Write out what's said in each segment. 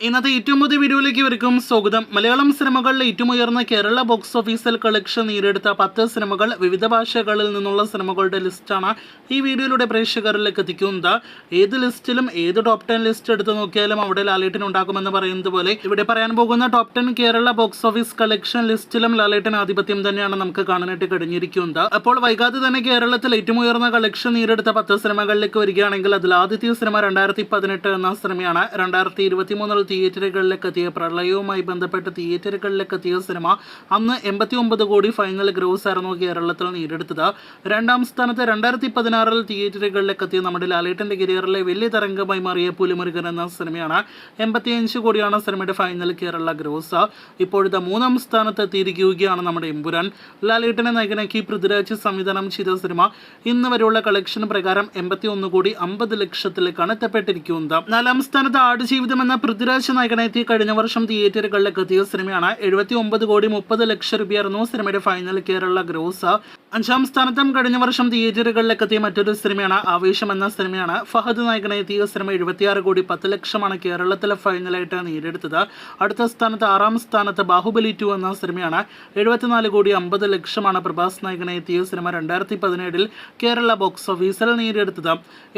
ഇന്നത്തെ ഏറ്റവും പുതിയ വീഡിയോയിലേക്ക് ഇവർക്കും സ്വാഗതം. മലയാളം സിനിമകളിലെ ഏറ്റവും ഉയർന്ന കേരള ബോക്സ് ഓഫീസിൽ കളക്ഷൻ നേടിയെടുത്ത 10 സിനിമകൾ, വിവിധ ഭാഷകളിൽ നിന്നുള്ള സിനിമകളുടെ ലിസ്റ്റാണ് ഈ വീഡിയോയിലൂടെ പ്രേക്ഷകരിലേക്ക് എത്തിക്കുന്നത്. ഏത് ലിസ്റ്റിലും ഏത് ടോപ്പ് 10 ലിസ്റ്റ് എടുത്ത് നോക്കിയാലും അവിടെ ലാലേട്ടൻ ഉണ്ടാകുമെന്ന് പറയുന്നത് പോലെ ഇവിടെ പറയാൻ പോകുന്ന top 10 Kerala box office collection ലിസ്റ്റിലും ലാലേട്ടൻ ആധിപത്യം തന്നെയാണ് നമുക്ക് കാണാനായിട്ട് കഴിഞ്ഞിരിക്കുന്നത്. അപ്പോൾ വൈകാതെ തന്നെ കേരളത്തിൽ ഏറ്റവും ഉയർന്ന കളക്ഷൻ നേടിയെടുത്ത 10 സിനിമകളിലേക്ക് വരികയാണെങ്കിൽ അതിൽ ആദ്യത്തെ സിനിമ 2018 എന്ന സിനിമയാണ്. 2023 തിയേറ്ററുകളിലേക്ക് എത്തിയ പ്രളയവുമായി ബന്ധപ്പെട്ട് തിയേറ്ററുകളിലേക്ക് എത്തിയ സിനിമ അന്ന് 89 കോടി ഫൈനൽ ഗ്രോസ് ആയിരുന്നു കേരളത്തിൽ നേടിയെടുത്തത്. രണ്ടാം സ്ഥാനത്ത് 2016 തിയേറ്ററുകളിലേക്ക് എത്തിയ നമ്മുടെ ലാലേട്ടൻ്റെ കരിയറിലെ വലിയ തരംഗമായി മാറിയ പുലിമുരുകൻ എന്ന സിനിമയാണ്. 85 കോടിയാണ് സിനിമയുടെ ഫൈനൽ കേരള ഗ്രോസ്. ഇപ്പോഴത്തെ മൂന്നാം സ്ഥാനത്ത് എത്തിയിരിക്കുകയാണ് നമ്മുടെ എമ്പുരാൻ. ലാലേട്ടനെ നായകനാക്കി പൃഥ്വിരാജ് സംവിധാനം ചെയ്ത സിനിമ ഇന്ന് വരെയുള്ള കളക്ഷൻ പ്രകാരം 81 കോടി 50 ലക്ഷത്തിലേക്കാണ് എത്തപ്പെട്ടിരിക്കുന്നത്. നാലാം സ്ഥാനത്ത് ആടുജീവിതം എന്ന പൃഥ്വിരാജ് നായകനെത്തി കഴിഞ്ഞ വർഷം തിയേറ്ററുകളിലേക്ക് എത്തിയ സിനിമയാണ്. 79 കോടി 30 ലക്ഷം രൂപയായിരുന്നു സിനിമയുടെ ഫൈനൽ കേരള ഗ്രോസ്. അഞ്ചാം സ്ഥാനത്തും കഴിഞ്ഞ വർഷം തിയേറ്ററുകളിലേക്ക് എത്തിയ മറ്റൊരു സിനിമയാണ് ആവേശം എന്ന സിനിമയാണ്. ഫഹദ് നായകനെത്തിയ സിനിമ 76 കോടി 10 ലക്ഷമാണ് കേരളത്തിലെ ഫൈനലായിട്ട് നേടിയെടുത്തത്. അടുത്ത സ്ഥാനത്ത് ആറാം സ്ഥാനത്ത് ബാഹുബലി 2 എന്ന സിനിമയാണ്. 74 കോടി 50 ലക്ഷമാണ് പ്രഭാസ് നായകനെത്തിയ സിനിമ 2017 കേരള ബോക്സ് ഓഫീസിൽ നേടിയെടുത്തത്.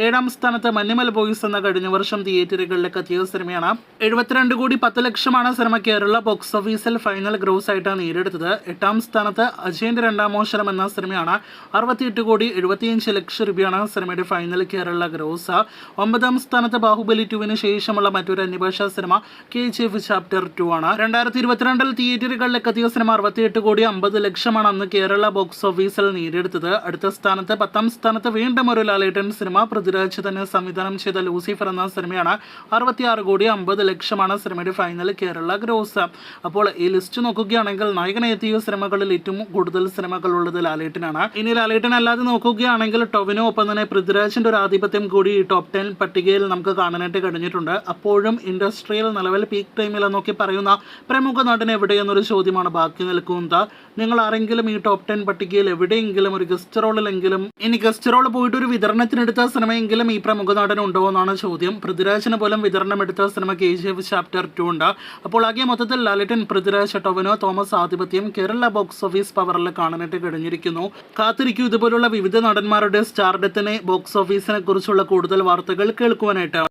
ഏഴാം സ്ഥാനത്ത് മഞ്ഞുമൽ ബോയ്സ് എന്ന കഴിഞ്ഞ വർഷം തിയേറ്ററുകളിലേക്ക് എത്തിയ സിനിമയാണ്. 72 കോടി 10 ലക്ഷമാണ് സിനിമ കേരള ബോക്സ് ഓഫീസിൽ ഫൈനൽ ഗ്രോസ് ആയിട്ട് നേടിയെടുത്തത്. എട്ടാം സ്ഥാനത്ത് അജയന്റെ രണ്ടാം മോഷണം എന്ന സിനിമയാണ്. 68 കോടി 75 ലക്ഷം രൂപയാണ് സിനിമയുടെ ഫൈനൽ കേരള ഗ്രോസ്. ഒമ്പതാം സ്ഥാനത്ത് ബാഹുബലി 2 ശേഷമുള്ള മറ്റൊരു അന്യഭാഷാ സിനിമ KGF ചാപ്റ്റർ 2 ആണ്. 2022 തിയേറ്ററുകളിലേക്ക് എത്തിയ സിനിമ 68 കോടി 50 ലക്ഷമാണ് അന്ന് കേരള ബോക്സ് ഓഫീസിൽ നേടിയെടുത്തത്. അടുത്ത സ്ഥാനത്ത് 10ാം സ്ഥാനത്ത് വീണ്ടും ഒരു ലാലേട്ടൻ സിനിമ, പൃഥ്വിരാജ് തന്നെ സംവിധാനം ചെയ്ത ലൂസിഫർ എന്ന സിനിമയാണ്. 66 കോടി 50 ലക്ഷമാണ് സിനിമയുടെ ഫൈനൽ കേരള ഗ്രോസ്. അപ്പോൾ ഈ ലിസ്റ്റ് നോക്കുകയാണെങ്കിൽ നായകനെത്തിയ സിനിമകളിൽ ഏറ്റവും കൂടുതൽ സിനിമകൾ ഉള്ളത് ലാലേട്ടനാണ്. ഇനി ലാലേട്ടൻ അല്ലാതെ നോക്കുകയാണെങ്കിൽ ടൊവിനോ, ഒപ്പം തന്നെ പൃഥ്വിരാജിന്റെ ഒരു ആധിപത്യം കൂടി ഈ ടോപ്പ് 10 പട്ടികയിൽ നമുക്ക് കാണാനായിട്ട് കഴിഞ്ഞിട്ടുണ്ട്. അപ്പോഴും ഇൻഡസ്ട്രിയിൽ നിലവിൽ പീക്ക് ടൈമിൽ എന്നൊക്കെ പറയുന്ന പ്രമുഖ നടൻ എവിടെയെന്നൊരു ചോദ്യമാണ് ബാക്കി നിൽക്കുന്നത്. നിങ്ങൾ ആരെങ്കിലും ഈ ടോപ്പ് 10 പട്ടികയിൽ എവിടെയെങ്കിലും ഒരു ഗസ്റ്റ് റോളിലെങ്കിലും, ഇനി ഗസ്റ്റ് റോൾ പോയിട്ട് ഒരു വിതരണത്തിനെടുത്ത സിനിമയെങ്കിലും ഈ പ്രമുഖ നടൻ ഉണ്ടോ എന്നാണ് ചോദ്യം. പൃഥ്വിരാജിന് പോലും വിതരണം എടുത്ത സിനിമ KGF ചാപ്റ്റർ 2 ഉണ്ട്. അപ്പോൾ ആകെ മൊത്തത്തിൽ ലാലേട്ടൻ, പൃഥ്വിരാജ്, ടൊവിനോ തോമസ് ആധിപത്യം കേരള ബോക്സ് ഓഫീസ് പവറിൽ കാണാനായിട്ട് കഴിഞ്ഞിരിക്കുന്നു. കാത്തിരിക്കൂ ഇതുപോലുള്ള വിവിധ നടന്മാരുടെ സ്റ്റാർഡത്തിനെ, ബോക്സ് ഓഫീസിനെ കുറിച്ചുള്ള കൂടുതൽ വാർത്തകൾ കേൾക്കുവാനായിട്ട്.